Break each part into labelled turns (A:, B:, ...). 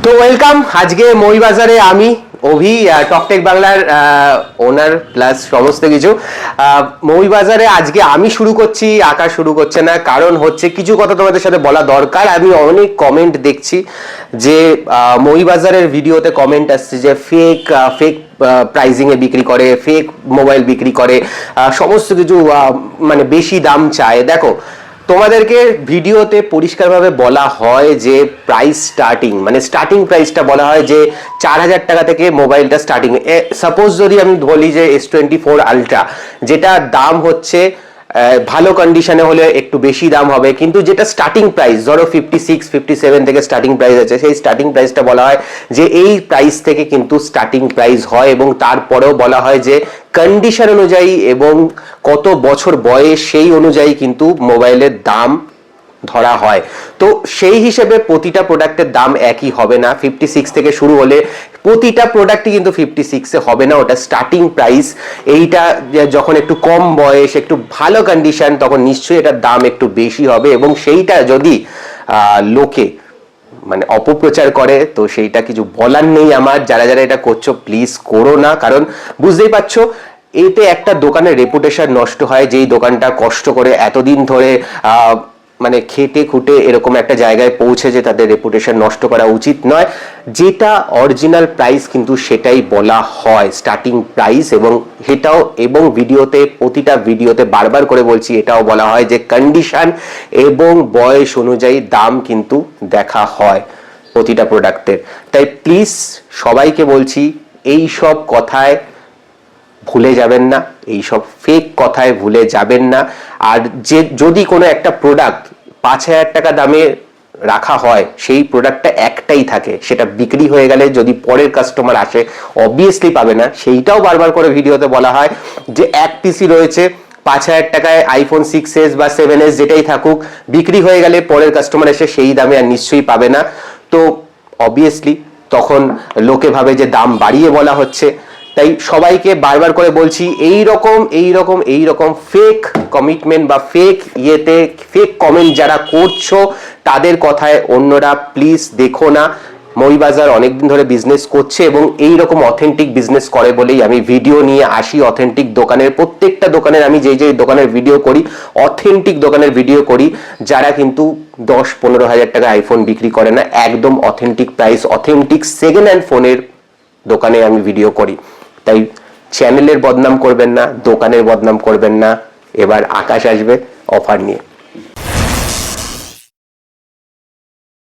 A: তো ওয়েলকাম আজকে মৌবাজারে আমি অভি টকটেক বাংলার ওনার প্লাস সমস্ত কিছু মৌবাজারে আজকে আমি শুরু করছি, আকাশ শুরু করছে না। কারণ হচ্ছে কিছু কথা তোমাদের সাথে বলা দরকার। আমি অনেক কমেন্ট দেখছি যে মৌবাজারের ভিডিওতে কমেন্ট আসছে যে ফেক ফেক প্রাইজিং এ বিক্রি করে, ফেক মোবাইল বিক্রি করে, সমস্ত কিছু মানে বেশি দাম চায়। দেখো তোমাদেরকে ভিডিওতে পরিষ্কারভাবে বলা হয় যে প্রাইস স্টার্টিং মানে স্টার্টিং প্রাইসটা বলা হয় যে 4,000 টাকা থেকে মোবাইলটা স্টার্টিং। সাপোজ যদি আমি বলি যে S24 আলট্রা যেটা দাম হচ্ছে ভালো কন্ডিশনে হলে একটু বেশি দাম হবে, কিন্তু যেটা স্টার্টিং প্রাইস ধরো 56 57 থেকে স্টার্টিং প্রাইস আছে, সেই স্টার্টিং প্রাইসটা বলা হয় যে এই প্রাইস থেকে কিন্তু স্টার্টিং প্রাইস হয়। এবং তারপরেও বলা হয় যে কন্ডিশন অনুযায়ী এবং কত বছর বয়স সেই অনুযায়ী কিন্তু মোবাইলের দাম ধরা হয়। তো সেই হিসেবে প্রতিটা প্রোডাক্টের দাম একই হবে না। 56 থেকে শুরু হলে প্রতিটা প্রোডাক্টই কিন্তু 56-এ হবে না, ওটা স্টার্টিং প্রাইস। এইটা যখন একটু কম বয়স একটু ভালো কন্ডিশন তখন নিশ্চয়ই এটার দাম একটু বেশি হবে। এবং সেইটা যদি লোকে মানে অপপ্রচার করে তো সেইটা কিছু বলার নেই আমার। যারা যারা এটা করছো প্লিজ করো না, কারণ বুঝতেই পারছো এতে একটা দোকানের রেপুটেশন নষ্ট হয়। যেই দোকানটা কষ্ট করে এতদিন ধরে মানে খেটে খুটে এরকম একটা জায়গায় পৌঁছেছে, তাদের রেপুটেশন নষ্ট করা উচিত নয়। যেটা অরিজিনাল প্রাইস কিন্তু সেটাই বলা হয় স্টার্টিং প্রাইস। এবং সেটাও এবং ভিডিওতে প্রতিটা ভিডিওতে বারবার করে বলছি এটাও বলা হয় যে কন্ডিশন এবং বয়স অনুযায়ী দাম কিন্তু দেখা হয় প্রতিটা প্রোডাক্টের। তাই প্লিজ সবাইকে বলছি এই সব কথায় ভুলে যাবেন না, এইসব ফেক কথায় ভুলে যাবেন না। আর যে যদি কোনো একটা প্রোডাক্ট 5,000 টাকা দামে রাখা হয় সেই প্রোডাক্টটা একটাই থাকে, সেটা বিক্রি হয়ে গেলে যদি পরের কাস্টমার আসে অবভিয়াসলি পাবে না। সেইটাও বারবার করে ভিডিওতে বলা হয় যে এক পিসি রয়েছে 5,000 টাকায় আইফোন 6s বা 7s যেটাই থাকুক, বিক্রি হয়ে গেলে পরের কাস্টমার এসে সেই দামে আর নিশ্চয়ই পাবে না। তো অবভিয়াসলি তখন লোকে ভাবে যে দাম বাড়িয়ে বলা হচ্ছে। তাই সবাইকে বারবার করে বলছি এই রকম ফেক কমিটমেন্ট বা ফেক ফেক কমেন্ট যারা করছো তাদের কথায় অন্যরা প্লিজ দেখো না। মৌবাজার অনেকদিন ধরে বিজনেস করছে এবং এই রকম অথেন্টিক বিজনেস করে বলেই আমি ভিডিও নিয়ে আসি। অথেন্টিক দোকানের প্রত্যেকটা দোকানের আমি যে দোকানের ভিডিও করি অথেন্টিক দোকানের ভিডিও করি, যারা কিন্তু 10-15 হাজার টাকা আইফোন বিক্রি করে না, একদম authentic price authentic second hand ফোনের দোকানে আমি ভিডিও করি। তাই চ্যানেলের বদনাম করবেন না, দোকানের বদনাম করবেন না। এবার আকাশ আসবে অফার নিয়ে।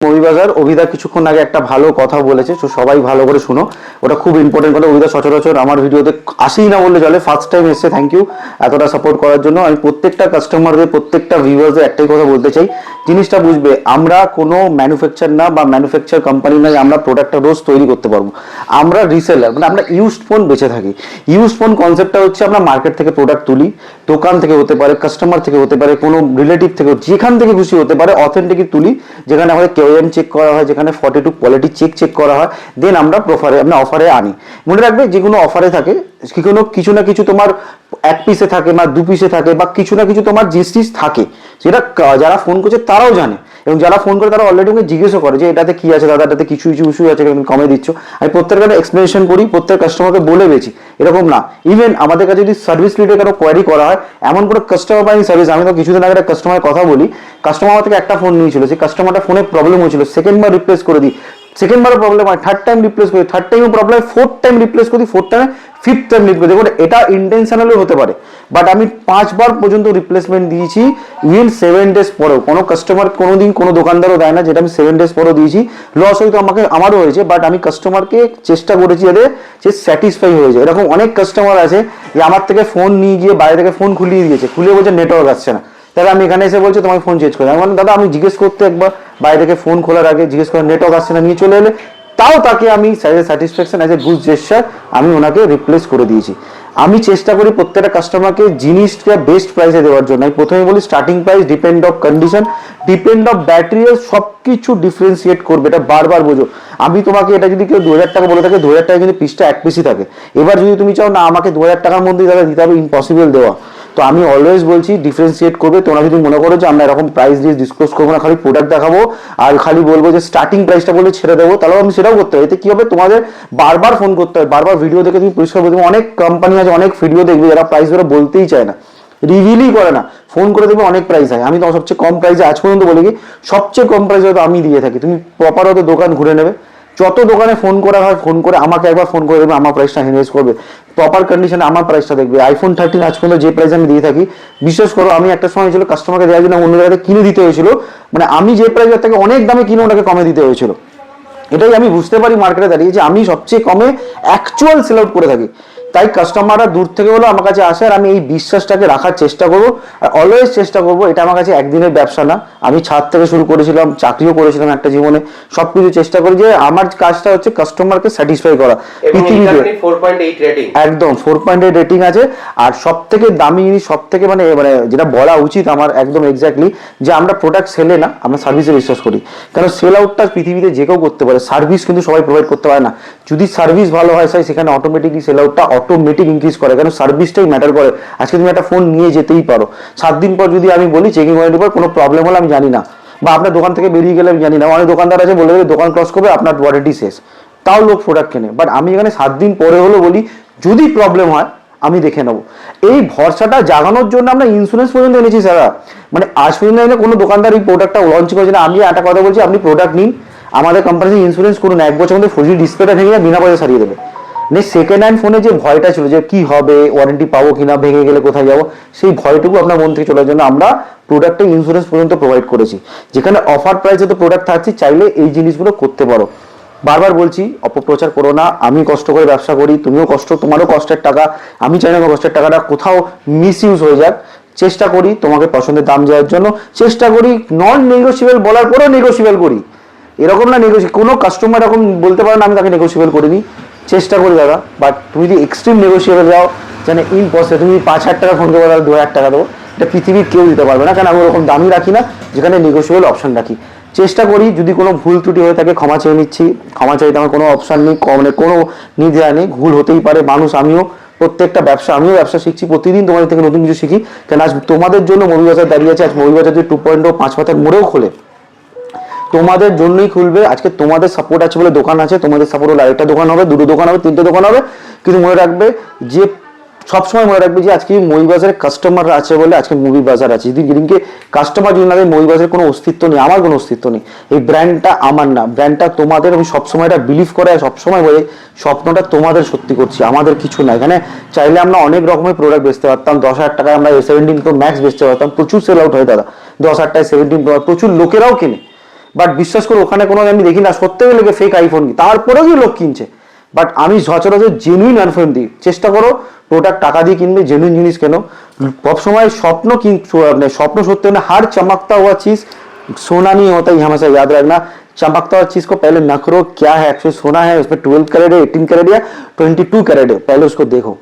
B: মৌবাজার অভিদা কিছুক্ষণ আগে একটা ভালো কথা বলেছে, তো সবাই ভালো করে শুনো, ওটা খুব ইম্পর্টেন্ট কথা। অভিদা সচরাচর আমার ভিডিওতে আসেই না বললে চলে, ফার্স্ট টাইম এসছে। থ্যাংক ইউ এতটা সাপোর্ট করার জন্য। আমি প্রত্যেকটা কাস্টমারদের প্রত্যেকটা ভিউয়ারদের একটাই কথা বলতে চাই, জিনিসটা বুঝবে আমরা কোনো ম্যানুফ্যাকচার না বা ম্যানুফ্যাকচার কোম্পানি নয়, আমরা প্রোডাক্টটা রোজ তৈরি করতে পারবো। আমরা রিসেলার, মানে আমরা ইউজড ফোন বেঁচে থাকি। ইউজড ফোন কনসেপ্টটা হচ্ছে আমরা মার্কেট থেকে প্রোডাক্ট তুলি, দোকান থেকে হতে পারে, কাস্টমার থেকে হতে পারে, কোনো রিলেটিভ থেকে, যেখান থেকে খুশি হতে পারে, অথেন্টিক তুলি, যেখানে আমাদের কেওএম চেক করা হয়, যেখানে 42 কোয়ালিটি চেক করা হয়, দেন আমরা অফারে আনি। মনে রাখবে যে কোনো অফারে থাকে কিছু না কিছু তোমার এক পিসে থাকে বা দু পিসে থাকে বা কিছু না কিছু তোমার জিনিস থাকে, যেটা যারা ফোন করছে তারাও জানে। এবং যারা ফোন করে তারা অলরেডি আমাকে জিজ্ঞেসও করে যে এটাতে কি আছে দাদা, এটাতে কিছু ইস্যু আছে, কমে দিচ্ছ। আমি প্রত্যেকটা এক্সপ্লেনেশন করি, প্রত্যেক কাস্টমারকে বলে বেছি। এরকম না, ইভেন আমাদের কাছে যদি সার্ভিস রিলেটেড কোনো কোয়ারি করা হয়, এমন কোনো কাস্টমার পাইনি সার্ভিস। আমি তো কিছুদিন আগে একটা কাস্টমারের কথা বলি, কাস্টমার আমার থেকে একটা ফোন নিয়েছিল, সেই কাস্টমারটা ফোনে প্রবলেম হয়েছিল, সেকেন্ডবার রিপ্লেস করে দিই, সেকেন্ডবারও প্রবলেম হয়, থার্ড টাইম রিপ্লেস করি, থার্ড টাইমও প্রবলেম, ফোর্থ টাইম রিপ্লেস করি, ফোর্থ টাইমে ফিফথ টাইম রিপ্লেস। দেখুন এটা ইন্টেনশনালি হতে পারে, বাট আমি 5 বার পর্যন্ত রিপ্লেসমেন্ট দিয়েছি উইন 7 ডেজ পরেও। কোনো কাস্টমার কোনোদিন কোনো দোকানদারও দেয় না, যেটা আমি 7 ডেজ পরেও দিয়েছি। লস হয়তো আমারও হয়েছে, বাট আমি কাস্টমারকে চেষ্টা করেছি যাতে সে স্যাটিসফাই হয়ে যায়। এরকম অনেক কাস্টমার আছে যে আমার থেকে ফোন নিয়ে গিয়ে বাইরে থেকে ফোন খুলিয়ে দিয়েছে, খুলে বলছে নেটওয়ার্ক আসছে না, তাহলে আমি এখানে এসে বলছি তোমার ফোন চেঞ্জ করে। আমি দাদা আমি জিজ্ঞেস করতে একবার বাইরে থেকে ফোন খোলার আগে জিজ্ঞেস করে নেটওয়ার্ক আসছে না, নিয়ে চলে এলে তাও তাকে আমি satisfaction as a good gesture আমি ওনাকে রিপ্লেস করে দিয়েছি। আমি চেষ্টা করি প্রত্যেকটা কাস্টমারকে জিনিসটা বেস্ট প্রাইসে দেওয়ার জন্য। আমি প্রথমে বলি starting price depend of condition, depend of battery, সব কিছু ডিফারেন্সিয়েট করবে, এটা বারবার বোঝো। আমি তোমাকে এটা যদি কেউ 2,000 টাকা বলে থাকে, 2,000 টাকা কিন্তু পিসটা এক পিসই থাকে। এবার যদি তুমি চাও না আমাকে 2,000 টাকার মধ্যে দিতে হবে, ইম্পসিবল দেওয়া। তো আমি অলওয়েজ বলছি ডিফারেন্সিয়েট করবে। তোমরা যদি মনে করো যে আমরা এরকম প্রাইস দিয়ে ডিসক্লোজ করবো না, খালি প্রোডাক্ট দেখাবো আর খালি বলবো যে স্টার্টিং প্রাইসটা বলে ছেড়ে দেবো, তাহলেও আমি সেটাও করতে পারি। এতে কি হবে, তোমাদের বারবার ফোন করতে হবে, বারবার ভিডিও দেখে তুমি পরিষ্কার বলতে। অনেক কোম্পানি আছে, অনেক ভিডিও দেখবে যারা প্রাইস ওরা বলতেই চায় না, রিভিলই করে না, ফোন করে দেবে অনেক প্রাইস হয়। আমি তোমার সবচেয়ে কম প্রাইসে আজ পর্যন্ত বলি কি, সবচেয়ে কম প্রাইসে হয়তো আমি দিয়ে থাকি। তুমি প্রপার হয়তো দোকান ঘুরে নেবে, যত দোকানে ফোন করা হয় ফোন করে আমাকে একবার ফোন করে দেবে, আমার প্রাইসটা ইনভেস্ট করবে, প্রপার কন্ডিশনে আমার প্রাইসটা দেখবে। আইফোন 13 আজ পর্যন্ত যে প্রাইস আমি দিয়ে থাকি, বিশ্বাস করো আমি একটা সময় ছিল কাস্টমারকে দেওয়ার জন্য অন্য জায়গায় কিনে দিতে হয়েছিল, মানে আমি যে প্রাইসের থেকে অনেক দামে কিনে ওটাকে কমে দিতে হয়েছিল। এটাই আমি বুঝতে পারি মার্কেটে দাঁড়িয়ে যে আমি সবচেয়ে কমে অ্যাকচুয়াল সেল আউট করে থাকি। তাই কাস্টমাররা দূর থেকে হলেও আমার কাছে আসে, আর আমি এই বিশ্বাসটাকে রাখার চেষ্টা করবো, আর অলওয়েজ চেষ্টা করবো। এটা আমার কাছে একদিনের ব্যবসা না, আমি ছাদ থেকে শুরু করেছিলাম, চাকরিও করেছিলাম একটা জীবনে, সবকিছু চেষ্টা করি যে আমার কাজটা হচ্ছে কাস্টমারকে স্যাটিসফাই করা। পৃথিবীতে একদম 4.8 রেটিং আছে। আর সব থেকে দামি জিনিস, সব থেকে মানে মানে যেটা বলা উচিত আমার একদম এক্স্যাক্টলি, যে আমরা প্রোডাক্ট সেলে না, আমরা সার্ভিসে বিশ্বাস করি। কারণ সেল আউটটা পৃথিবীতে যে কেউ করতে পারে, সার্ভিস কিন্তু সবাই প্রোভাইড করতে পারে না। যদি সার্ভিস ভালো হয় সেখানে অটোমেটিকলি সেল আউটটা অটোমেটিক ইনক্রিজ করে, কারণ সার্ভিসটাই ম্যাটার করে। আজকে তুমি একটা ফোন নিয়ে যেতেই পারো, 7 দিন পর যদি আমি বলি চেকিং ওয়ারেন্টি পর কোনো প্রবলেম হলে আমি জানি না, বা আপনার দোকান থেকে বেরিয়ে গেলে আমি জানি না, অনেক দোকানদার আছে বলে দেবে দোকান ক্রস করবে আপনার ওয়ারেন্টি শেষ, তাও লোক প্রোডাক্ট কেনে। বাট আমি এখানে 7 দিন পরে হলো বলি যদি প্রবলেম হয় আমি দেখে নেবো। এই ভরসাটা জাগানোর জন্য আমরা ইন্স্যুরেন্স পর্যন্ত এনেছি স্যার। মানে আজ পর্যন্ত এনে কোনো দোকানদার এই প্রোডাক্টটা লঞ্চ করেছে না। আমি একটা কথা বলছি, আপনি প্রোডাক্ট নিন, আমাদের কোম্পানিতে ইন্স্যুরেন্স করুন, 1 বছর মধ্যে ফুজি ডিসপ্লেটা ভেঙে বিনা পয়সা সারিয়ে দেবে। সেকেন্ড হ্যান্ড ফোনে যে ভয়টা ছিল যে কি হবে, ওয়ারেন্টি পাবো কিনা, ভেঙে গেলে কোথায় যাবো, সেই ভয়টুকু আপনার মন থেকে চলার জন্য আমরা প্রোডাক্টে ইন্স্যুরেন্স পর্যন্ত প্রোভাইড করেছি। যেখানে অফার প্রাইসে তো প্রোডাক্ট থাকছে, চাইলে এই জিনিসগুলো করতে পারো। বারবার বলছি অপপ্রচার করো না, আমি কষ্ট করে ব্যবসা করি, তুমিও কষ্ট, তোমারও কষ্টের টাকা, আমি চাই না কষ্টের টাকাটা কোথাও মিস ইউজ হয়ে যাক। চেষ্টা করি তোমাকে পছন্দের দাম দেওয়ার জন্য, চেষ্টা করি নন নেগোসিয়েবল বলার পরেও নেগোসিয়েবল করি, এরকম না কোনো কাস্টমার এরকম বলতে পারে না আমি তাকে নেগোসিয়েবল করিনি, চেষ্টা করি দাদা। বাট তুমি যদি এক্সট্রিম নেগোসিয়েবল যাও, যেন ইম্পসিবল, তুমি 5,000 টাকা ফোন করে দাও 2,000 টাকা দেবো, এটা পৃথিবীর কেউ দিতে পারবে না, কারণ আমি ওরকম দামই রাখি না যেখানে নেগোসিয়েবল অপশন রাখি। চেষ্টা করি, যদি কোনো ভুল ত্রুটি হয়ে থাকে ক্ষমা চেয়ে নিচ্ছি, ক্ষমা চাইতে আমার কোনো অপশন নেই, মানে কোনো নির্দ্বিধা নেই, ভুল হতেই পারে, মানুষ আমিও, প্রত্যেকটা ব্যবসা আমিও ব্যবসা শিখছি, প্রতিদিন তোমাদের থেকে নতুন কিছু শিখি। কারণ আজ তোমাদের জন্য মৌলভীবাজার দাঁড়িয়ে আছে, আজ মৌলভীবাজার যদি 2.0 5 পাতার মোড়েও খোলে তোমাদের জন্যই খুলবে। আজকে তোমাদের সাপোর্ট আছে বলে দোকান আছে, তোমাদের সাপোর্ট হলে আরেকটা দোকান হবে, 2টো দোকান হবে, 3টে দোকান হবে। কিন্তু মনে রাখবে যে সবসময় মনে রাখবে যে আজকে মৌলভীবাজারে কাস্টমার আছে বলে আজকে মুভি বাজার আছে। যেদিনকে কাস্টমার যদি না দেয়, মৌলভীবাজারের কোনো অস্তিত্ব নেই, আমার কোনো অস্তিত্ব নেই। এই ব্র্যান্ডটা আমার না, ব্র্যান্ডটা তোমাদের। আমি সবসময় এটা বিলিভ করে সবসময় বলে স্বপ্নটা তোমাদের সত্যি করছি, আমাদের কিছু না। এখানে চাইলে আমরা অনেক রকমের প্রোডাক্ট বেচতে পারতাম, 10,000 টাকায় আমরা 17 Pro Max বেচতে পারতাম, প্রচুর সেল আউট হয় দাদা, 10,000 টাকায় 17 Pro, প্রচুর লোকেরাও কেনে। বাট বিশ্বাস করো ওখানে কোনো আমি দেখি না সত্যি লোকে ফেক আইফোন, তারপরেও কি লোক কিনছে। বাট আমি সচরাচর জেনুইন আইফোন দিই, চেষ্টা করো প্রোডাক্ট টাকা দিয়ে কিনবে, জেনুইন জিনিস কেন। সবসময় স্বপ্ন स्वप्न सत्य होना, हर चमकता हुआ चीज सोना नहीं होता, ये हमेशा याद रखना। चमकता हुआ चीज को पहले न करो, क्या है एक्चुअली सोना है, उसमें 12 कैरेट है, 18 कैरेट या 22 कैरेट है, पहले उसको देखो।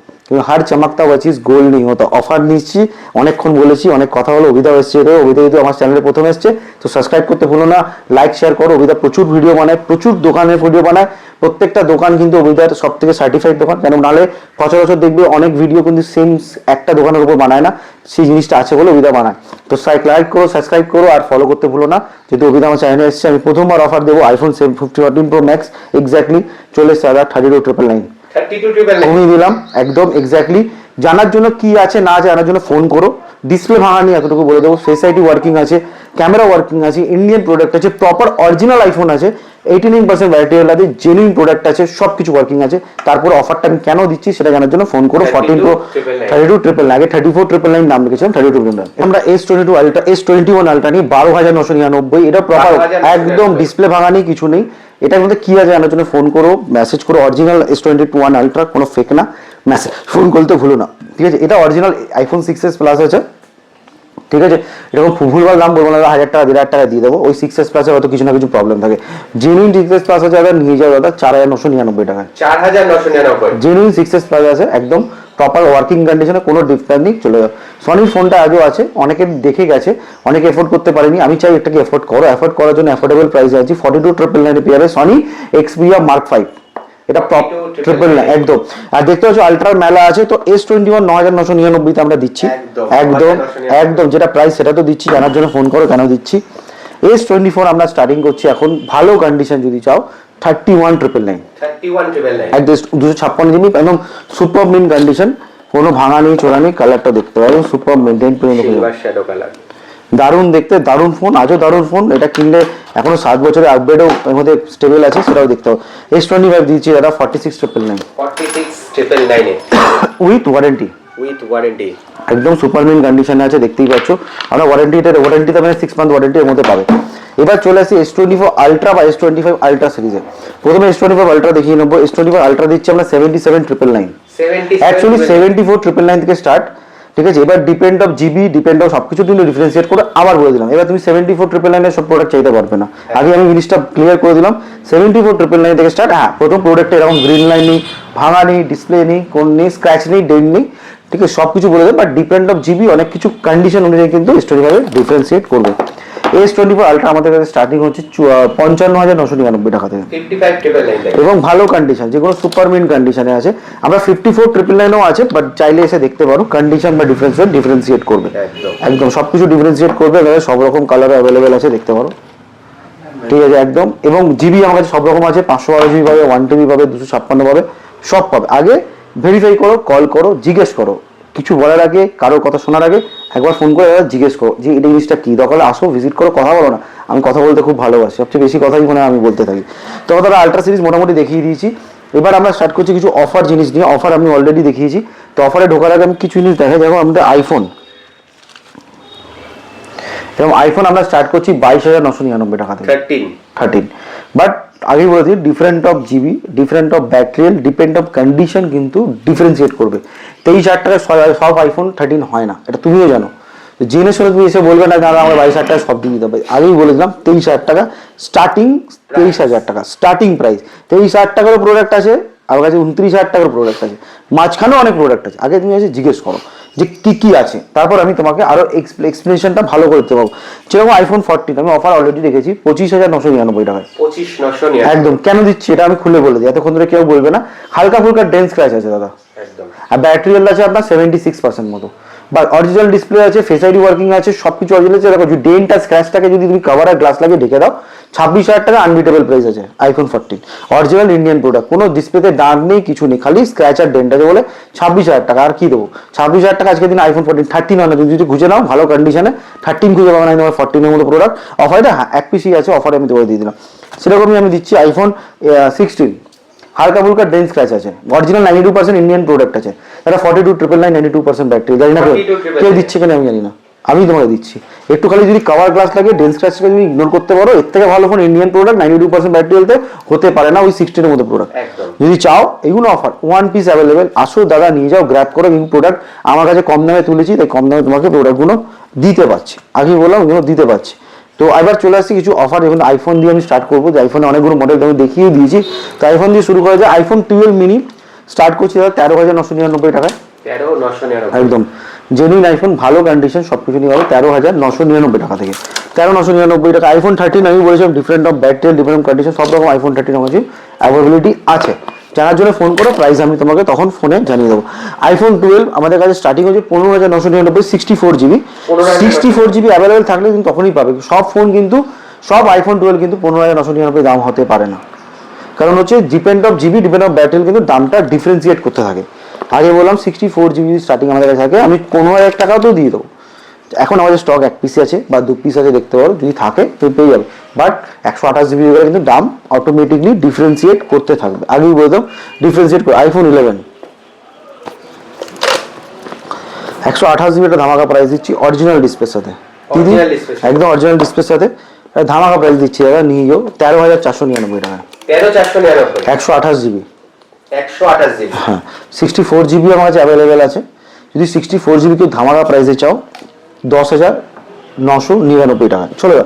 B: হার চমকতা हुआ चीज গোল্ড नहीं होता। অফার নিচ্ছি, অনেকক্ষণ বলেছি, অনেক কথা হলো। অভিদা এসছে, অভিদা যদি আমার চ্যানেলে প্রথম এসছে তো সাবস্ক্রাইব করতে ভুলো না, লাইক শেয়ার করো। অভিদা প্রচুর ভিডিও বানায়, প্রচুর দোকানের ভিডিও বানায়, প্রত্যেকটা দোকান কিন্তু অভিদার সব থেকে সার্টিফাইড দোকান। কেন নাহলে সচরাচর দেখবে অনেক ভিডিও কিন্তু সেম একটা দোকানের উপর বানায় না, সেই জিনিসটা আছে বলে অভিদা বানায়। তো লাইক করো, সাবস্ক্রাইব করো আর ফলো করতে ভুলো না। যদি অভিদা আমার চ্যানেলে এসছে, আমি প্রথমবার অফার দেবো আইফোন 14 Pro Max এক্স্যাক্টলি চলে এসছে 32,999 আমি দিলাম একদম এক্স্যাক্টলি। জানার জন্য কি আছে না জানার জন্য ফোন করো। ডিসপ্লে ভাঙা নিয়ে এতটুকু বলে দেবো, ফেস আইডি ওয়ার্কিং আছে, ক্যামেরা ওয়ার্কিং আছে, ইন্ডিয়ান প্রোডাক্ট আছে, প্রপার অরিজিনাল আইফোন আছে, 89% ব্যাটারি হেলথ আছে, জেনুইন প্রোডাক্ট আছে, সবকিছু ওয়ার্কিং আছে। তারপরে অফারটা আমি কেন দিচ্ছি সেটা জানার জন্য ফোন করো। 14 Pro 32,999, আগে 34,999 নাম লিখেছিলাম, 32,999। আমরা S22 আলট্রা, S21 আলট্রা নিয়ে 12,999, এটা প্রপার একদম ডিসপ্লে ভাঙা নেই, কিছু নেই। এটার মধ্যে কি আছে জানার জন্য ফোন করো, মেসেজ করো। অরিজিনাল S21 আলট্রা, কোনো ফেক না, মেসেজ ফোন করতে ভুলো না, ঠিক আছে। এটা অরিজিনাল আইফোন 6s প্লাস আছে, ঠিক আছে। এরকম ভুলভাল দাম বলবো না, 1,000 টাকা 1,500 টাকা দিয়ে দেবো। ওই 6s প্লাসে হয়তো কিছু না কিছু প্রবলেম থাকে। জেনুইন 6s প্লাস আছে দাদা, নিয়ে যাও দাদা 4,999 টাকা,
A: 4,999
B: জেনুইন 6s প্লাস আছে, একদম প্রপার ওয়ার্কিং কন্ডিশনে, কোনো ডিফারেন্স নেই, চলে যাও। সনির ফোনটা আগেও আছে, অনেকে দেখে গেছে, অনেকে এফোর্ড করতে পারেনি। আমি চাই এটাকে এফোর্ড করো, এফোর্ড করার জন্য অ্যাফোর্ডেবল প্রাইসে আছি। 42,999 পেয়ে যাবে সনি এক্সপিরিয়া মার্ক 5, এটা ট্রিপল না একদম। আর দেখতে পাচ্ছ আলট্রার মেলা আছে, তো S21 9999 তে আমরা দিচ্ছি একদম একদম, যেটা প্রাইস সেটা তো দিচ্ছি, জানার জন্য ফোন করো কেন দিচ্ছি। S24 আমরা স্টার্টিং করছি এখন, ভালো কন্ডিশন যদি চাও 31,999 একদম 256 জিবি একদম সুপার মিন কন্ডিশন, কোনো ভাঙা নেই চোরা নেই, কালারটা দেখতে পারো সুপার মেনটেন পর্যন্ত
A: শ্যাডো কালার,
B: দারুণ দেখতে, দারুণ ফোন, আজও দারুণ ফোন। এটা কিনলে এখনো 7 বছরের আপগ্রেডও এর মধ্যে স্টেবল আছে, সেটাও দেখতে হবে। S25 দিচ্ছি দাদা
A: 46,999
B: উইথ ওয়ারেন্টি, একদম সুপার মিন কন্ডিশনে আছে, দেখতেই পাচ্ছ। আমরা ওয়ারেন্টিতে মানে 6 মান্থ ওয়ারেন্টি এর মধ্যে পাবে। এবার চলে আসি S24 আলট্রা বা S25 আলট্রা সিরিজে। প্রথমে S25 আলট্রা দেখিয়ে নেবো। S25 আলট্রা দিচ্ছি আমরা 77,999, অ্যাকচুয়ালি 74,999 থেকে স্টার্ট, ঠিক আছে। এবার depend of GB, depend of সবকিছু তুমি ডিফারেন্সিয়েট করে আবার বলে দিলাম। এবার তুমি 74,999 সব প্রোডাক্ট চাইতে পারবে না, আগে আমি জিনিসটা ক্লিয়ার করে দিলাম। 74,999 থেকে স্টার্ট। হ্যাঁ, প্রথম প্রোডাক্টে এরকম গ্রিন লাইন নেই, ভাঙা নেই, ডিসপ্লে নেই, কোন নেই, স্ক্র্যাচ নেই, ডেন্ট নেই, ঠিক আছে, সব কিছু বলে দেবে। বাট ডিপেন্ড অফ জিবি অনেক কিছু কন্ডিশন অনুযায়ী কিন্তু S25 ডিফারেন্সিয়েট করবে। S24 আলট্রা আমাদের কাছে স্টার্টিং হচ্ছে 55,999 টাকা থেকে, এবং ভালো কন্ডিশন, যেগুলো সুপার মিন কন্ডিশনে আছে। আমরা 54,999ও আছে, বাট চাইলে এসে দেখতে পারো, কন্ডিশন বা ডিফারেন্সিয়েট করবে একদম, সবকিছু ডিফারেন্সিয়েট করবে, সব রকম কালার অ্যাভেলেবেল আছে, দেখতে পারো, ঠিক আছে একদম। এবং জিবি আমার কাছে সব রকম আছে, 512 জিবি পাবে, 1 টিবি পাবে, 256 পাবে, সব পাবে। আগে ভেরিফাই করো, কল করো, জিজ্ঞেস করো, কিছু বলার আগে, কারোর কথা শোনার আগে একবার ফোন করে জিজ্ঞেস করো যে এই জিনিসটা কি, দরকার আসো, ভিজিট করো, কথা বলো না। আমি কথা বলতে খুব ভালোবাসি, সবচেয়ে বেশি কথাই মনে হয় আমি বলতে থাকি। তো তারা আলট্রা সিরিজ মোটামুটি দেখিয়ে দিয়েছি। এবার আমরা স্টার্ট করছি কিছু অফার জিনিস নিয়ে। অফার আমি অলরেডি দেখিয়েছি, তো অফারে ঢোকার আগে আমি কিছু জিনিস দেখাই। দেখো আমাদের আইফোন, এবং আইফোন আমরা স্টার্ট করছি 22,999 টাকা থেকে, 13। বাট আগেই বলেছি different of GB, different of battery, depend of condition কিন্তু ডিফারেন্সিয়েট করবে। 23,000 টাকায় সব আইফোন 13 হয় না, এটা তুমিও জানো। জেনে শুনে তুমি এসে বলবে না দাদা আমরা 22,000 টাকা সব দিয়ে দিতে হবে। আগেই বলেছিলাম 23,000 টাকা স্টার্টিং, 23,000 টাকা স্টার্টিং প্রাইস। 23,000 টাকারও প্রোডাক্ট আছে, আমার কাছে 29,000 টাকার প্রোডাক্ট আছে, মাঝখানেও অনেক প্রোডাক্ট আছে। আগে তুমি এসে জিজ্ঞেস করো যে কি কি আছে, তারপর আমি তোমাকে আরো এক্সপ্লেনেশনটা ভালো করে দিতে পারবো। যেরকম আইফোন 14 আমি অফার অলরেডি রেখেছি 25,999 টাকায়,
A: 25,999
B: একদম। কেন দিচ্ছি এটা আমি খুলে বলে দিই, এতক্ষণ ধরে কেউ বলবে না। হালকা ফুলকা ডেন্স স্ক্র্যাচ আছে দাদা,
A: একদম।
B: আর ব্যাটারি হেলথ আছে আপনার 76% মতো, বা অরিজিনাল ডিসপ্লে আছে, ফেস আইডি ওয়ার্কিং আছে, সবকিছু অরিজিনাল আছে। দেখো ডেন্ট আর স্ক্র্যাচটাকে যদি তুমি কভার আর গ্লাস লাগিয়ে ঢেকে দাও, 26,000 টাকা আনবিটেবল প্রাইস আছে আইফোন 14 অরিজিনাল ইন্ডিয়ান প্রোডাক্ট। কোনো ডিসপ্লেতে দাগ নেই, কিছু নেই, খালি স্ক্র্যাচ আর ডেন্ট আছে বলে 26,000 টাকা। আর কি দেবো 26,000 টাকা আজকের দিন আইফোন 14 13 হয় না, তুমি যদি খুঁজে নাও ভালো কন্ডিশনে 13 খুঁজে পাবে না, তোমার 14 এর মতো প্রোডাক্ট অফারে। হ্যাঁ, এক পিসই আছে অফারে, আমি তোমাকে দিয়ে দিলাম। সেরকমই আমি দিচ্ছি আইফোন 16 হালকা ফুলকা ডেন্স স্ক্র্যাচ আছে, অরিজিনাল 92% ইন্ডিয়ান প্রোডাক্ট আছে। এটা 42,999 92% ব্যাটারি, জানি না কেউ দিচ্ছে কেন আমি জানি না, আমি তোমাকে দিচ্ছি। একটু খালি যদি কভার গ্লাস লাগে, ডেন্স স্ক্র্যাচকে যদি ইগনোর করতে পারো, এর থেকে ভালো ফোন ইন্ডিয়ান প্রোডাক্ট 92% ব্যাটারি হেলথে হতে পারে না ওই 16 এর মতো প্রোডাক্ট। যদি চাও এগুলো অফার, ওয়ান পিস অ্যাভেলেবেল, আসো দাদা নিয়ে যাও, গ্র্যাব করো। এই প্রোডাক্ট আমার কাছে কম দামে তুলেছি, তাই কম দামে তোমাকে প্রোডাক্টগুলো দিতে পারছি, আগে বললাম এগুলো দিতে পারছি। তো এবার চলে আসছি কিছু অফার। এখন আইফোন দিয়ে আমি স্টার্ট করবো, যে আইফোনে অনেকগুলো মডেল আমি দেখিয়ে দিয়েছি। তো আইফোন দিয়ে শুরু করা যায়। আইফোন 12 মিনি স্টার্ট করছি দাদা 13,999 টাকায়,
A: 13,999
B: একদম জেনুইন আইফোন, ভালো কন্ডিশন, সবকিছু নিয়ে হবে 13,999 টাকা থেকে, 13,999 টাকা। আইফোন 13 আমি বলেছিলাম different of battery, different condition, সব রকম আইফোন 13 আমার কাছে অ্যাভেলেবিলিটি আছে। জানার জন্য ফোন করো, প্রাইস আমি তোমাকে তখন ফোনে জানিয়ে দেবো। আইফোন 12 আমাদের কাছে স্টার্টিং হচ্ছে 15,999, 64 জিবি। 64 জিবি অ্যাভেলেবেল থাকলে কিন্তু তখনই পাবে। সব ফোন কিন্তু, সব আইফোন 12 কিন্তু 15,999 দাম হতে পারে না, কারণ হচ্ছে depend of GB, depend of battery, কিন্তু দামটা ডিফারেন্সিয়েট করতে থাকে। আগে বললাম 64 জিবি স্টার্টিং আমাদের কাছে থাকে, আমি 15,000 টাকাও তো দিয়ে দেবো। এখন আমাদের স্টক 1 পিস আছে বা 2 পিস আছে, দেখতে পারো, যদি থাকে তুমি পেয়ে যাবে। বাট 128 জিবি করে কিন্তু দাম অটোমেটিকলি ডিফারেন্সিয়েট করতে থাকবে। আগেই বলে দাও ডিফারেন্সিয়েট করে। আইফোন 11 128 জিবি একটা ধামাকা প্রাইস দিচ্ছি অরিজিনাল ডিসপ্লের সাথে, একদম অরিজিনাল ডিসপ্লের সাথে ধামাকা প্রাইস দিচ্ছি দাদা, নিয়ে যাও 13,499 টাকা,
A: 13,499
B: 128 জিবি,
A: 128 জিবি।
B: হ্যাঁ 64 জিবি আমার কাছে অ্যাভেলেবেল আছে। যদি 64 জিবি কেউ ধামাকা প্রাইসে চাও 10,999 টাকা, চলে যাও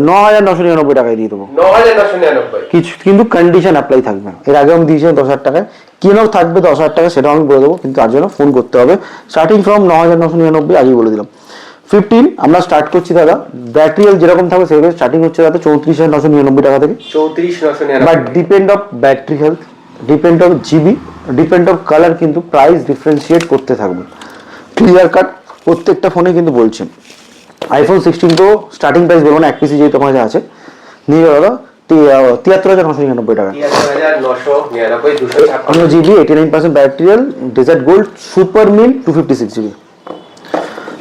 B: 9,999 টাকায় দিয়ে দেবো,
A: 9,999
B: কিছু কিন্তু কন্ডিশন অ্যাপ্লাই থাকবে। এর আগে আমি দিয়েছিলাম 10,000 টাকায়, কেনাও থাকবে 10,000 টাকা, সেটাও আমি বলে দেবো, কিন্তু তার জন্য ফোন করতে হবে। স্টার্টিং ফ্রম 9,999 আগেই বলে দিলাম। 15 আমরা স্টার্ট করছি দাদা, ব্যাটারি হেলথ যেরকম থাকবে সেভাবে স্টার্টিং হচ্ছে দাদা 34,999 টাকা থেকে।
A: 34,999।
B: But depend of battery health, depend of GB, depend of colour, কিন্তু প্রাইস ডিফারেন্সিয়েট করতে থাকবে। ক্লিয়ার কাট প্রত্যেকটা ফোনে কিন্তু বলছেন। আইফোন 16 প্রো স্টার্টিং প্রাইস বলবো না, এক পিসি যেহেতু আমার কাছে আছে, নিয়ে দাদা 73,999 টাকা।
A: 73,999, 256
B: GB, 89% battery health, desert gold সুপার মিল 256 জিবি,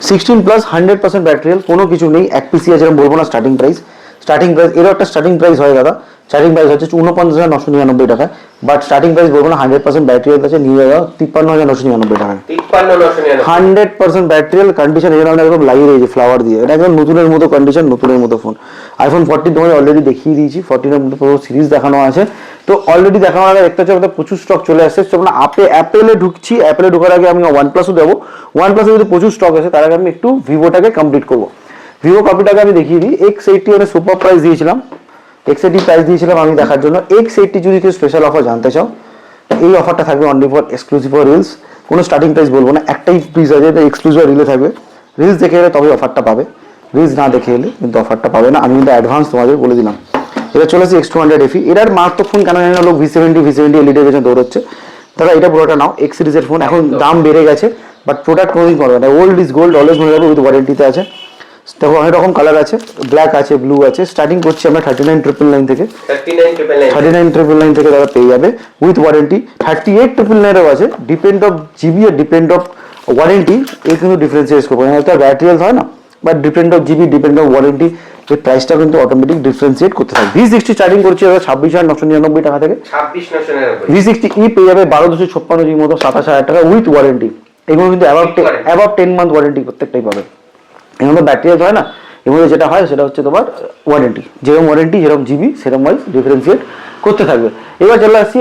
B: 16 প্লাস 100% ব্যাটারি হেলথ, কোনো কিছু নেই। এক পিসি আছে বলবো না স্টার্টিং প্রাইস। স্টার্টিং প্রাইস এরও একটা স্টার্টিং প্রাইস হয় দাদা, স্টার্টিং প্রাইস হচ্ছে 49,999 টাকা, বাট স্টার্টিং প্রাইস বলবো না, 100% ব্যাটারি হেলথ আছে, নিয়ে যাওয়া 53,999 টাকা।
A: 53,999,
B: 100% ব্যাটারি হেলথ, কন্ডিশন এই জন্য একদম লাগিয়ে দিয়েছি ফ্লাওয়ার দিয়ে, এটা একদম নতুনের মতো কন্ডিশন, নতুনের মতো ফোন। আইফোন 14 তোমাকে অলরেডি দেখিয়ে দিয়েছি, 14 এর মধ্যে পুরো সিরিজ দেখানো আছে, তো অলরেডি দেখানোর আগে দেখতে হচ্ছে আমাদের প্রচুর স্টক চলে আসছে। যখন অ্যাপেলে ঢুকছি, অ্যাপেলে ঢোকার আগে আমি ওয়ানপ্লাসও দেবো, ওয়ানপ্লাসে যদি প্রচুর স্টক আছে তার আগে আমি একটু ভিভোটাকে কমপ্লিট করবো। ভিভো কপিটাকে আমি দেখিয়ে দিই। X80 মানে সুপার প্রাইস দিয়েছিলাম, X80 প্রাইস দিয়েছিলাম আমি দেখার জন্য। X80 যদি কেউ স্পেশাল অফার জানতে চাও, এই অফারটা থাকবে only for exclusive for reels, কোনো স্টার্টিং প্রাইস বলবো না, একটাই প্রাইস আছে, এটা এক্সক্লুসিভ রিলে থাকবে। রিলস দেখে এলে তবে অফারটা পাবে, রিলস না দেখে এলে কিন্তু অফারটা পাবে না, আমি কিন্তু অ্যাডভান্স তোমাদের বলে দিলাম। এটা চলেছে X200 FE, এটার মারাত্মক ফোন কেন জানি না লোক V70 এলিটের পেছনে দৌড়চ্ছে। দাদা এটা পুরোটা নাও, X সিরিজের ফোন, এখন দাম বেড়ে গেছে বাট প্রোডাক্ট কোনোদিন করবে না, ওল্ড ইজ গোল্ড, অলওয়েজ মনে রাখবে, উইথ ওয়ারেন্টিতে আছে। দেখো অনেক রকম কালার আছে, ব্ল্যাক আছে, ব্লু আছে, স্টার্টিং করছি আমরা 39,999 থেকে। 39,999 থেকে দাদা পেয়ে যাবে উইথ ওয়ারেন্টি। 38,999 আছে, ডিপেন্ড অফ জিবি আর ডিপেন্ড অফ ওয়ারেন্টি, এই কিন্তু ডিফারেন্সিয়েট করবো, হয়তো ব্যাটারি হেলথ হয় না, but depend of GB, depend of warranty, এই প্রাইসটা কিন্তু অটোমেটিক ডিফারেন্সিয়েট করতে থাকবে। V60 স্টার্টিং করছি দাদা 26,999 টাকা থেকে।
A: 26,999,
B: V60E পেয়ে যাবে 12,256 জিবি মতো, 27,000 টাকা উইথ ওয়ারেন্টি। এগুলো কিন্তু অ্যাবাভ 10 মান্থ ওয়ারেন্টি প্রত্যেকটাই পাবে। এর মধ্যে ব্যাটারি হেলথ হয় না, এর মধ্যে যেটা হয় সেটা হচ্ছে তোমার ওয়ারেন্টি, যেরকম ওয়ারেন্টি যেরকম জিবি সেরকম ওয়াইজ ডিফারেন্সিয়েট করতে থাকবে। এবার চলে আসছি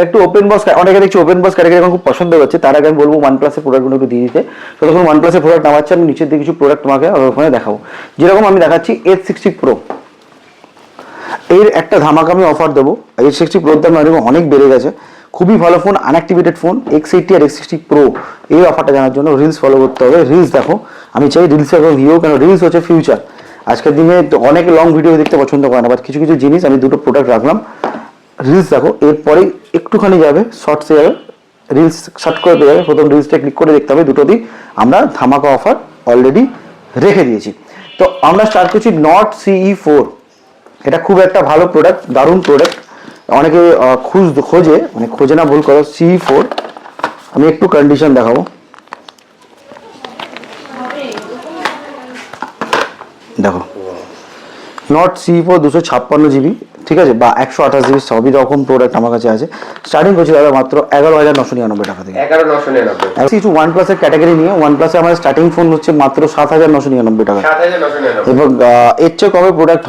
B: একটু ওপেন বক্স, অনেকে দেখছি ওপেন বক্স ক্যাটাগরি এখন খুব পছন্দ হচ্ছে, তার আগে আমি বলবো OnePlus-এর প্রোডাক্টগুলো একটু দিয়ে দিতে। ততক্ষণ OnePlus-এর প্রোডাক্ট নামাচ্ছে, আমি নিচের দিকে কিছু প্রোডাক্ট তোমাকে ওখানে দেখাবো। যেরকম আমি দেখাচ্ছি H60 Pro, এর একটা ধামাকা আমি অফার দেবো। H60 Pro দাম অনেক বেড়ে গেছে, খুবই ভালো ফোন, আনঅ্যাক্টিভেটেড ফোন। X80 আর X60 Pro এই অফারটা জানার জন্য রিলস ফলো করতে হবে। রিলস দেখো, আমি চাই রিলসে এখন ভিউ, কেন রিলস হচ্ছে ফিউচার। আজকের দিনে অনেক লং ভিডিও দেখতে পছন্দ করে না, বাট কিছু কিছু জিনিস আমি দুটো প্রোডাক্ট রাখলাম। রিলস দেখো, এরপরেই একটুখানি যাবে শর্টসে যাবে, রিলস শর্ট করে পেয়ে যাবে। প্রথম রিলসটা ক্লিক করে দেখতে হবে, দুটোতেই আমরা ধামাকা অফার অলরেডি রেখে দিয়েছি। তো আমরা স্টার্ট করছি Note CE4, এটা খুব একটা ভালো প্রোডাক্ট, দারুণ প্রোডাক্ট, অনেকে খোঁজে, মানে খোঁজে না ভুল করো। CE4 আমি একটু কন্ডিশন দেখাবো, দেখো Note CE4 256 জিবি, ঠিক আছে, বা 128 জিবি, সবই রকম প্রোডাক্ট আমার কাছে আছে। স্টার্টিং করছি দাদা মাত্র 11,999 টাকা থেকে।
A: 11,999,
B: কিছু OnePlus-এর ক্যাটাগরি নিয়ে, OnePlus-এ আমাদের স্টার্টিং ফোন হচ্ছে মাত্র 7,999 টাকা।
A: 7,999,
B: এবং এর চেয়ে কমে প্রোডাক্ট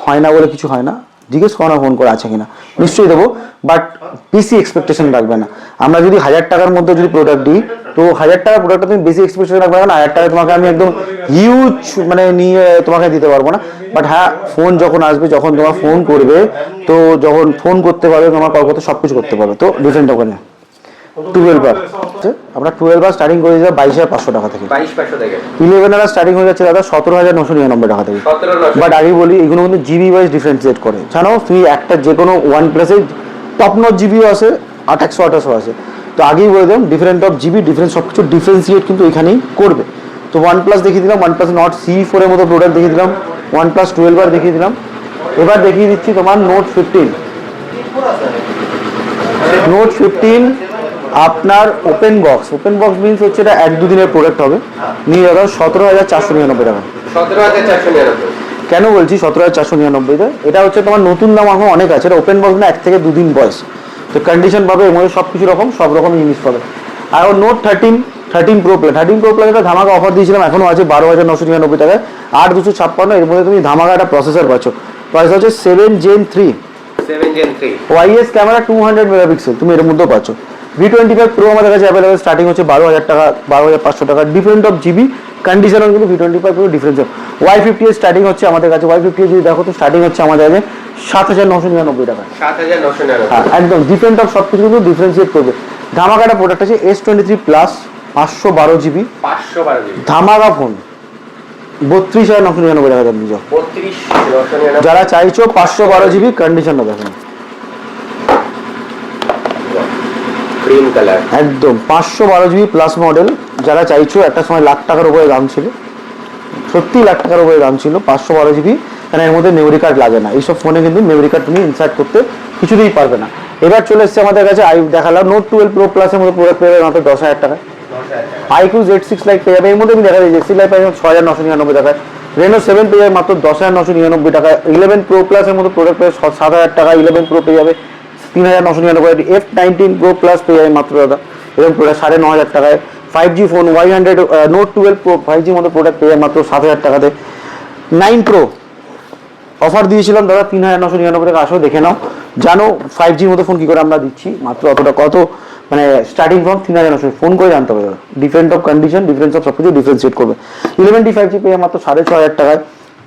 B: হয় না বলে কিছু হয় না, জিজ্ঞেস করো না ফোন করে আছে কিনা, নিশ্চয়ই দেবো, বাট বেশি এক্সপেকটেশন রাখবে না। আমরা যদি 1,000 টাকার মধ্যে যদি প্রোডাক্ট দিই, তো 1,000 টাকার প্রোডাক্টটা তুমি বেশি এক্সপেকটেশন রাখবে না। 1,000 টাকায় তোমাকে আমি একদম হিউজ মানে নিয়ে তোমাকে দিতে পারবো না, বাট হ্যাঁ ফোন যখন আসবে, যখন তোমার ফোন করবে, তো যখন ফোন করতে পারবে, তোমার কল করতে সব কিছু করতে পারবে, তো ডিফারেন্ট ওখানে 12 বার আমরা 12 বার স্টার্টিং করে দিলাম 22,500 টাকা থেকে।
A: 22,500 থেকে
B: 11 আর স্টার্টিং হয়ে যাচ্ছে দাদা 17,999 টাকা থেকে।
A: 17,999,
B: বাট আগে বলি, এগুলো কিন্তু জিবি ওয়াইজ ডিফারেন্সিয়েট করে, জানো তুমি একটা যে কোনো OnePlus-এর টপ নট জিবিও আছে, 828 আছে, তো আগেই বলে দিলাম ডিফারেন্ট অফ জিবি, ডিফারেন্ট সব কিছু ডিফারেন্সিয়েট কিন্তু এখানেই করবে। তো OnePlus দেখিয়ে দিলাম, OnePlus Note CE4 এর মতো প্রোডাক্ট দেখিয়ে দিলাম, OnePlus 12 বার দেখিয়ে দিলাম। এবার দেখিয়ে দিচ্ছি তোমার Note 15। Note 15 আপনার ওপেন বক্স মিনস হচ্ছে এটা 1-2 দিনের প্রোডাক্ট হবে, নিয়ে যাবে 17,499 টাকা।
A: 17,499,
B: কেন বলছি 17,499? এটা হচ্ছে তোমার নতুন দাম এখন অনেক আছে, এটা ওপেন বক্স না, 1 থেকে 2 দিন বয়স, তো কন্ডিশন পাবে, এর মধ্যে সব কিছু রকম সব রকম জিনিস পাবে। আর Note 13 Pro Plus, 13 Pro Plus একটা ধামাকা অফার দিয়েছিলাম, এখনো আছে 12,999 টাকায়, 8,256, এর মধ্যে তুমি ধামাকা একটা প্রসেসর পাচ্ছ। প্রসেসর হচ্ছে 7 Gen 3, OIS ক্যামেরা 200 মেগাপিক্সেল, তুমি এর মধ্যেও পাচ্ছ। V25 Pro আমাদের কাছে অ্যাভেলেবল, স্টার্টিং হচ্ছে 12,000 টাকা, 12,500 টাকা, ডিফারেন্ট অফ জিবি, কন্ডিশনাল কিন্তু V25 Pro ডিফারেন্স। Y50 এর স্টার্টিং হচ্ছে আমাদের কাছে, Y50 যদি দেখো তো স্টার্টিং হচ্ছে আমাদের কাছে 7,999 টাকা।
A: 7,999,
B: হ্যাঁ একদম ডিফারেন্ট অফ সব কিছু কিন্তু ডিফারেন্সিয়েট করবে। ধামাকাটা প্রোডাক্ট আছে S23 প্লাস 512 জিবি,
A: 512 জিবি,
B: ধামাকা ফোন, 32,999 টাকা দাম দিয়ে যাও।
A: 32,999
B: যারা চাইছো 512 GB কন্ডিশনটা দেখুন
A: ক্রিম কালার,
B: একদম 512 GB প্লাস মডেল। যারা চাইছো, একটা সময় লাখ টাকার উপরে দাম ছিল, সত্যি লাখ টাকার উপরে দাম ছিল 512 GB, কারণ এর মধ্যে মেমোরি কার্ড লাগে না। এইসব ফোনে কিন্তু মেমোরি কার্ড তুমি ইনসার্ট করতে কিছুতেই পারবে না। এবার চলে এসছে আমাদের কাছে দেখালাম নোট 12 প্রো প্লাসের মধ্যে প্রোডাক্ট পেয়ে যাবে মাত্র 10,000 টাকায়। iQ Z6 Lite পেয়ে যাবে, এর মধ্যে আমি দেখা যায় Z6 Lite পেয়ে যাবে 6,999 টাকায়। Reno 7 পেয়ে যাবে মাত্র 10,999 টাকায়। 11 প্রো প্লাসের মধ্যে প্রোডাক্ট পেয়ে 7,000 টাকা। 11 প্রো পেয়ে যাবে 3,999 টাকা। F19 প্রো প্লাস পেয়ে যাবে মাত্র দাদা এবং প্রোডাক্ট 9,500 টাকায়। 5G phone Y100 note 12 pro 5G মধ্যে প্রোডাক্ট পেয়ে যাবে মাত্র 7,000 টাকাতে। 9 প্রো অফার দিয়েছিলাম দাদা 3,999 টাকা, আসো দেখে নাও, জানো 5G মতো ফোন কি করে আমরা দিচ্ছি মাত্র অতটা, কত মানে স্টার্টিং ফ্রম 3,999। ফোন করে জানতে হবে, different of condition, difference of সবকিছু ডিফারেন্সিয়েট করবে। 11D 5G পেয়ে মাত্র 6,500 টাকায়।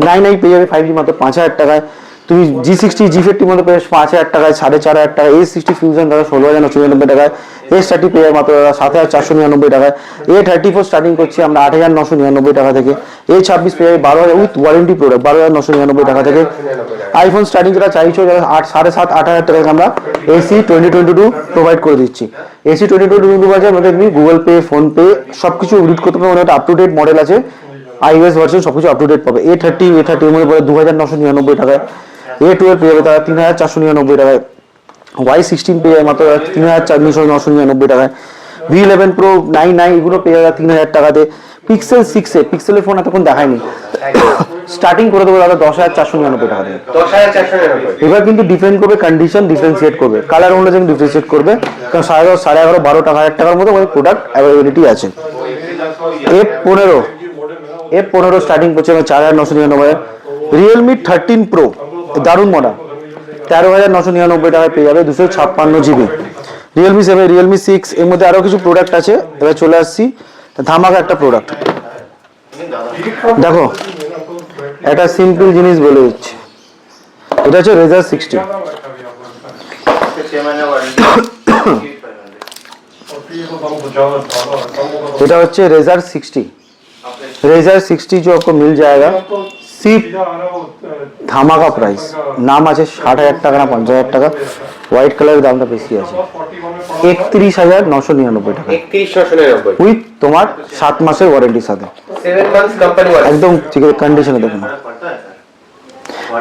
B: 9i পেয়ে যাবে 5G মাত্র 5,000 টাকায়। তুমি G60 G50 মধ্যে পেয়ে 5,000 টাকায়, 4,500 টাকায়। A60 ফিউশন দাদা 16,999 টাকায়। A30 পেয়ে যাবে মাত্র দাদা 7,499 টাকায়। A34 স্টার্টিং করছি আমরা 8,999 টাকা থেকে। A26 পেয়ে যাবে 12,000 উইথ ওয়ারেন্টি প্রোডাক্ট 12,999 টাকা থেকে। আইফোন স্টার্টিং যেটা চাইছো যারা 7,500-8,000 টাকায় আমরা AC 2022 প্রোভাইড করে দিচ্ছি। AC 2022 বাজার মধ্যে তুমি গুগল পে, ফোন পে সবকিছু রিড করতে পারবে, একটা আপ টু ডেট মডেল আছে, iOS ভার্সন সবকিছু আপ টু ডেট পাবে। A30 এর মধ্যে পড়ে 2,999 টাকায়। A12 পেয়ে যাবে তারা 3,499 টাকায়। Y16 পেয়ে যাবে মাত্র 3,999 টাকায়। V11 Pro 9i এগুলো পেয়ে যাবে 3,000 টাকাতে। পিক্সেল 6 পিক্সেলের ফোন এতক্ষণ দেখায়নি, স্টার্টিং করে দেবো দাদা 10,499 টাকা দিয়ে।
A: 10,499।
B: এবার কিন্তু ডিফারেন্ট করবে, কন্ডিশন ডিফারেন্সিয়েট করবে, কালার অনুযায়ী ডিফারেন্সিয়েট করবে, কারণ 11,500, 11,500, 12,000 টাকার মতো প্রোডাক্ট অ্যাভেলেবিলিটি আছে। F15 স্টার্টিং করছে 4,999। রিয়েলমি 13 প্রো দারুণ মডেল 13,999 টাকায় পেয়ে যাবে 256 GB। রিয়েলমি 7, রিয়েলমি 6, এর মধ্যে আরো কিছু প্রোডাক্ট আছে। এবার চলে আসছি ধামাকা একটা প্রোডাক্ট, দেখো একটা সিম্পল জিনিস বলে দিচ্ছি, এটা হচ্ছে Razer 60। এটা হচ্ছে Razer 60। Razer 60 जो आपको मिल जाएगा सिर्फ ধামাকা প্রাইস, নাম আছে 60,000 টাকা না 50,000 টাকা, হোয়াইট কালারের দামটা বেশি আছে 31,999 টাকা
A: 31,999
B: উইথ তোমার 7 মাসের ওয়ারেন্টির সাথে,
A: 7 months कंपनी वारंटी
B: একদম ঠিক আছে কন্ডিশনে দেখুন।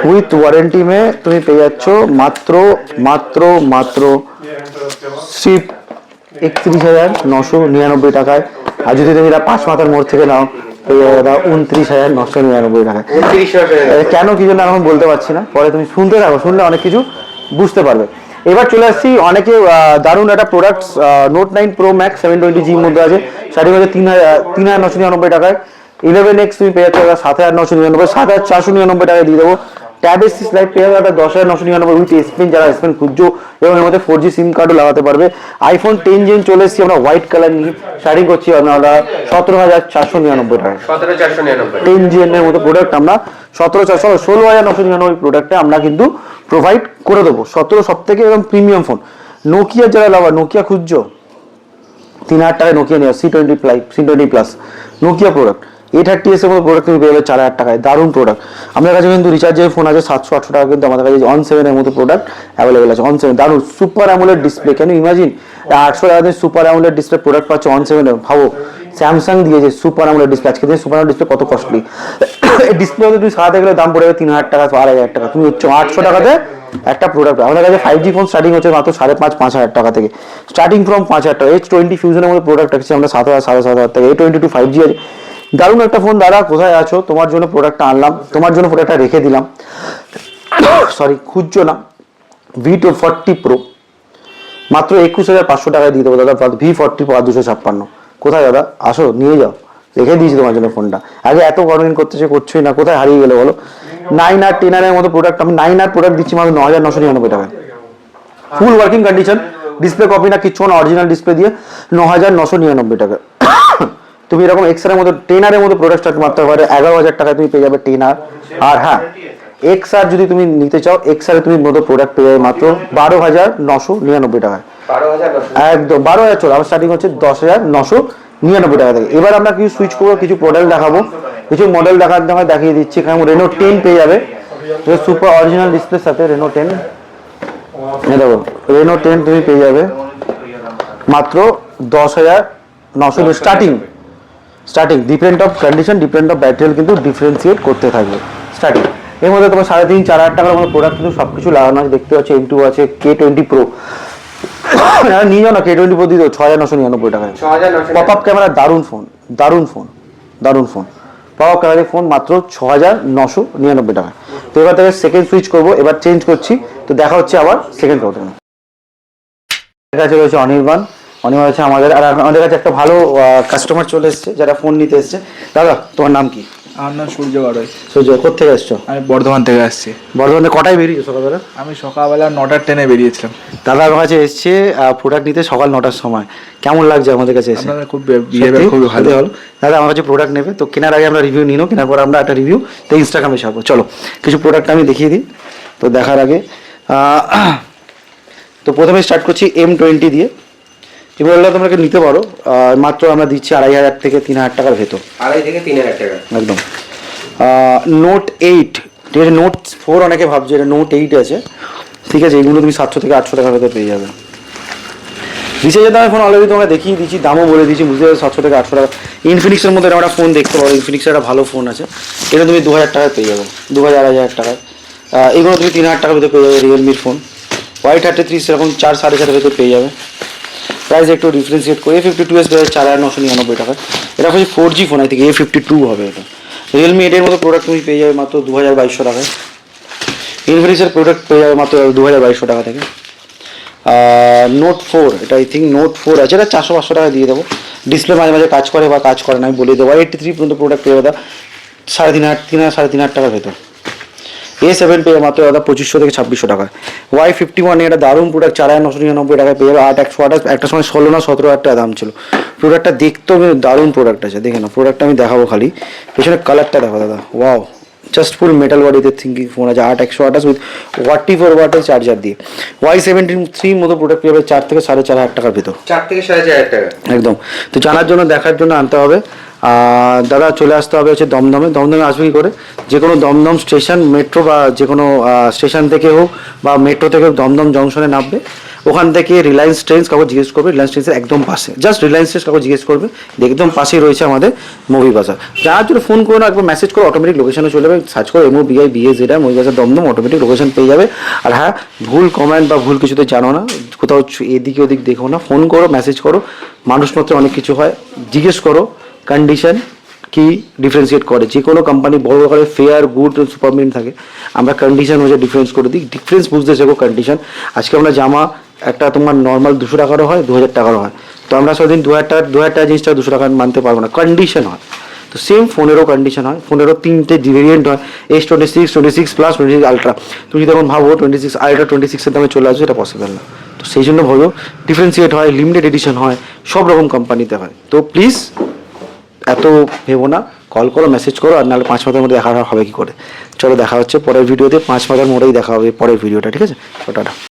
B: উইথ ওয়ারেন্টি মে তুমি পেয়ে যাচ্ছ মাত্র মাত্র মাত্র সিপ 31,999 টাকায়। আর যদি তুমি 5 মাথার মোড় থেকে নাও পেয়ে যাবে 29,999 টাকায়।
A: 29,999
B: কেন কি জন্য এখন বলতে পারছি না, পরে তুমি শুনতে থাকো, শুনলে অনেক কিছু বুঝতে পারবে। এবার চলে আসছি অনেকে দারুণ একটা product note 9 pro max 720G মধ্যে আছে, স্টার্টিং হচ্ছে 3,999 টাকায়। 11X তুমি পেয়ে যাচ্ছ 7,999, 7,499 টাকায় দিয়ে দেবো। ট্যাব A6 Lite পেয়ে যাবে 10,999 উইথ S Pen, যারা S Pen খুঁজছো, এবং এর মধ্যে 4G সিম কার্ডও লাগাতে পারবে। আইফোন 10 জেন চলে এসেছি আমরা হোয়াইট কালার নিয়ে, স্টার্টিং করছি আমরা 17,499 টাকায়।
A: 17,499
B: 10 জেন এর মতো প্রোডাক্ট আমরা 16,999 প্রোডাক্টে আমরা কিন্তু প্রোভাইড করে দেবো। 17 সব থেকে এবং প্রিমিয়াম ফোন। নোকিয়া যারা লাভার, নোকিয়া খুঁজছো 3,000 টাকায় নোকিয়া নিয়ে C20 plus Nokia product. A30s এর মতো প্রোডাক্ট তুমি পেয়ে যাবে 4,000 টাকায়, দারুণ প্রোডাক্ট। আমাদের কাছে কিন্তু রিচার্জের ফোন আছে 700-800 টাকা, কিন্তু আমাদের কাছে অন 7 এর মতো প্রোডাক্ট অ্যাভেলেবেল আছে। অন 7 দারুণ super AMOLED display, can you imagine 800 টাকা দিয়ে সুপার অ্যামোলেড ডিসপ্লে প্রোডাক্ট পাচ্ছ অন 7 এ। ভাবো স্যামসাং দিয়েছে সুপার অ্যামোলেড ডিসপ্লে, আজকে দিয়ে সুপার অ্যামোলেড ডিসপ্লে কত কস্টলি। এই ডিসপ্লে তুমি সারাতে গেলে দাম পড়ে যাবে 3,000 টাকা 4,000 টাকা, তুমি হচ্ছে 800 টাকাতে একটা প্রোডাক্ট। আমাদের কাছে 5G ফোন স্টার্টিং হচ্ছে মাত্র 5,500-5,000 টাকা থেকে, স্টার্টিং ফ্রম 5,000 টাকা। H20 ফিউশনের মধ্যে প্রোডাক্ট আছে আমরা 7,000-7,500 টাকা। A22 5G আছে, দারুণ একটা ফোন। দাদা কোথায় আছো, তোমার জন্য প্রোডাক্টটা আনলাম, তোমার জন্য প্রোডাক্টটা রেখে দিলাম, সরি খুঁজছো না। V40 Pro মাত্র 21,500 টাকায় দিয়ে দেবো দাদা। V40 Pro 256, কোথায় দাদা আসো নিয়ে যাও, রেখে দিয়েছি তোমার জন্য ফোনটা। আগে এত গরমিন করছোই না, কোথায় হারিয়ে গেলে বলো। 9R 10R এর মতো প্রোডাক্ট আমি 9R প্রোডাক্ট দিচ্ছি মাত্র 9,999 টাকায়, ফুল ওয়ার্কিং কন্ডিশন, ডিসপ্লে কপি না কিচ্ছু না, অরিজিনাল ডিসপ্লে দিয়ে 9,999 টাকা। তুমি এরকম XR এর মতো 10R এর মতো প্রোডাক্ট মাত্র 11,000 টাকায় তুমি পেয়ে যাবে 10R। আর হ্যাঁ XR যদি তুমি নিতে চাও, XR এ তুমি মতো প্রোডাক্ট পেয়ে যাবে মাত্র 12,999 টাকায়,
A: 12,999
B: একদম 12,000 চলো। আমার স্টার্টিং হচ্ছে 10,999 টাকা থেকে। এবার আমরা কিছু সুইচ করবো, কিছু প্রোডাক্ট দেখাবো কিছু মডেল দেখিয়ে দিচ্ছি। কারণ রেনো 10 পেয়ে যাবে, সুপার অরিজিনাল ডিসপ্লের সাথে রেনো 10। দেখো রেনো 10 তুমি পেয়ে যাবে মাত্র 10,900 starting. Depend of condition, depend of battery কিন্তু ডিফারেন্সিয়েট করতে থাকবে স্টার্টিং। এর মধ্যে তোমার 3,500-4,000 টাকার মতো প্রোডাক্ট কিন্তু সব কিছু লাগানো আছে। দেখতে পাচ্ছি M2 আছে, K20 Pro নিয়ে যাও না, K20 Pro দিয়ে দাও 6,999 টাকায়। পপ আপ ক্যামেরা দারুণ phone. Pop up camera phone মাত্র 6,999 টাকায়। তো এবার থেকে সেকেন্ড সুইচ করবো, এবার চেঞ্জ করছি। তো দেখা হচ্ছে আবার সেকেন্ড প্রোডাক্ট। কাছে রয়েছে অনির্বাণ আছে আমাদের, আর আমাদের কাছে একটা ভালো কাস্টমার চলে এসছে যারা ফোন নিতে এসছে। দাদা তোমার নাম কি?
C: আমার নাম সূর্য বাড়ই।
B: সূর্য, কোথেকে এসছো?
C: আমি বর্ধমান থেকে আসছি।
B: বর্ধমানে কটায় বেরিয়েছো সকালবেলা?
C: আমি সকালবেলা 9টার ট্রেনে বেরিয়েছিলাম।
B: দাদা আমার কাছে এসছে প্রোডাক্ট নিতে সকাল 9টার সময়। কেমন লাগছে আমাদের কাছে এসে?
C: আপনাদের খুব বিহেভিয়ার খুবই ভালো।
B: দাদা আমার কাছে প্রোডাক্ট নেবে, তো কেনার আগে আমরা রিভিউ নিও, কেনার পর আমরা একটা রিভিউ তো ইনস্টাগ্রামে ছাড়বো। চলো কিছু প্রোডাক্ট আমি দেখিয়ে দিই। তো দেখার আগে তো প্রথমে স্টার্ট করছি M20 দিয়ে। এগুলো তোমরা নিতে পারো, মাত্র আমরা দিচ্ছি 2,500 থেকে 3,000 টাকার ভেতর।
A: 2,500 থেকে 3,000 টাকা
B: একদম। নোট 8, ঠিক আছে। নোট 4 অনেকে ভাবছে, এটা নোট 8 আছে, ঠিক আছে। এগুলো তুমি 700 থেকে 800 টাকার ভেতর পেয়ে যাবে। রিচার্জের দামে ফোন অলরেডি তোমরা দেখিয়ে দিচ্ছি, দামও বলে দিচ্ছি, বুঝতে পারছো 700 থেকে 800 টাকা। ইনফিনিক্সের মধ্যে একটা ফোন দেখতে পারো, ইনফিনিক্সের একটা ভালো ফোন আছে, এটা তুমি 2,000 টাকায় পেয়ে যাবে, 2,000-2,500 টাকায়। এগুলো তুমি 3,000 টাকার ভেতর পেয়ে যাবে। রিয়েলমির ফোন Y33 সেরকম 4-4,500 ভেতর পেয়ে যাবে। প্রাইস একটু ডিফারেন্সিয়েট করে A52s 4,999 টাকা। এটা হচ্ছে 4G phone, I think A52 হবে এটা। রিয়েলমি 8 এর মতো প্রোডাক্ট তুমি পেয়ে যাবে মাত্র 2,200 টাকায়। ইনফিনিক্সের প্রোডাক্ট পেয়ে যাবে মাত্র 2,200 টাকা থেকে। নোট 4, এটা আই থিঙ্ক নোট 4 আছে, এটা 400-500 টাকা দিয়ে দেবো। ডিসপ্লে মাঝে মাঝে কাজ করে বা কাজ করে না আমি বলে দেবো। Y83 পর্যন্ত প্রোডাক্ট পেয়ে যাবে 3,500-3,500 টাকার ভেতর। A7 পেয়ে মাত্র দাদা 2,500 থেকে 2,600 টাকায়। Y51 এটা দারুণ প্রোডাক্ট, 4,999 টাকায় পেয়ে যাবে। 8/128 একটা সময় 16 না 17,000 টাকা দাম ছিল। প্রোডাক্টটা দেখতেও কিন্তু দারুণ প্রোডাক্ট আছে, দেখে না। প্রোডাক্টটা আমি দেখাবো, খালি পেছনে কালারটা দেখো দাদা, ওয়াও। জাস্ট ফুল মেটাল বডিতে থিঙ্কিং ফোন আছে, 8/128 উইথ 44 ওয়াটের চার্জার দিয়ে। Y73 মতো প্রোডাক্ট পেয়ে যাবে 4 থেকে 4,500 টাকার ভিতর।
A: 4 থেকে 4,500 টাকা
B: একদম। তো জানার জন্য, দেখার জন্য আনতে হবে। দাদা চলে আসতে হবে হচ্ছে দমদমে আসবে কি করে? যে কোনো দমদম স্টেশন, মেট্রো বা যে কোনো স্টেশন থেকে হোক বা মেট্রো থেকে দমদম জংশনে নামবে। ওখান থেকে রিলায়েন্স ট্রেন্ডস কাউকে জিজ্ঞেস করবে, রিলায়েন্স ট্রেন্ডসের একদম পাশে, জাস্ট রিলায়েন্স ট্রেন্ডস কাউকে জিজ্ঞেস করবে, একদম পাশেই রয়েছে আমাদের মুভি বাজার। যার জন্য ফোন করো না, একবার মেসেজ করো, অটোমেটিক লোকেশনে চলে যাবে। সার্চ করো MOBIBAZ মুভি বাজার দমদম, অটোমেটিক লোকেশন পেয়ে যাবে। আর হ্যাঁ, ভুল কমেন্ট বা ভুল কিছুতে জানো না, কোথাও এদিকে ওদিক দেখো না, ফোন করো, মেসেজ করো। মানুষ মাত্র অনেক কিছু হয়, জিজ্ঞেস করো কন্ডিশন কি ডিফারেন্সিয়েট করে। যে কোনো কোম্পানি বড় করে ফেয়ার, গুড, সুপারমিন থাকে, আমরা কন্ডিশন হচ্ছে ডিফারেন্স করে দিই। ডিফারেন্স বুঝতে শেখো কন্ডিশন। আজকে আমরা জামা একটা তোমার নর্মাল 200 টাকারও হয়, 2,000 টাকারও হয়। তো আমরা সেদিন 2,000 টাকা জিনিসটা 200 টাকা মানতে পারবো না, কন্ডিশন হয়। তো সেম ফোনেরও কন্ডিশন হয়, ফোনেরও 3টে ভেরিয়েন্ট হয়, S26, 26 প্লাস, 26 আলট্রা। তুমি যখন ভাবো 26 আলট্রা 26-এর দামে চলে আসবে, এটা পসিবল না। তো সেই জন্য ভাবো ডিফারেন্সিয়েট হয়, লিমিটেড এডিশন হয়, সব রকম কোম্পানিতে হয়। তো প্লিজ এত ভেবো না, কল করো, মেসেজ করো, আর নাহলে 5 মাথার মধ্যে দেখা হবে কি করে। চলো দেখা হচ্ছে পরের ভিডিওতে, 5 মাথার মোড়েই দেখা হবে পরের ভিডিওটা, ঠিক আছে? ওটা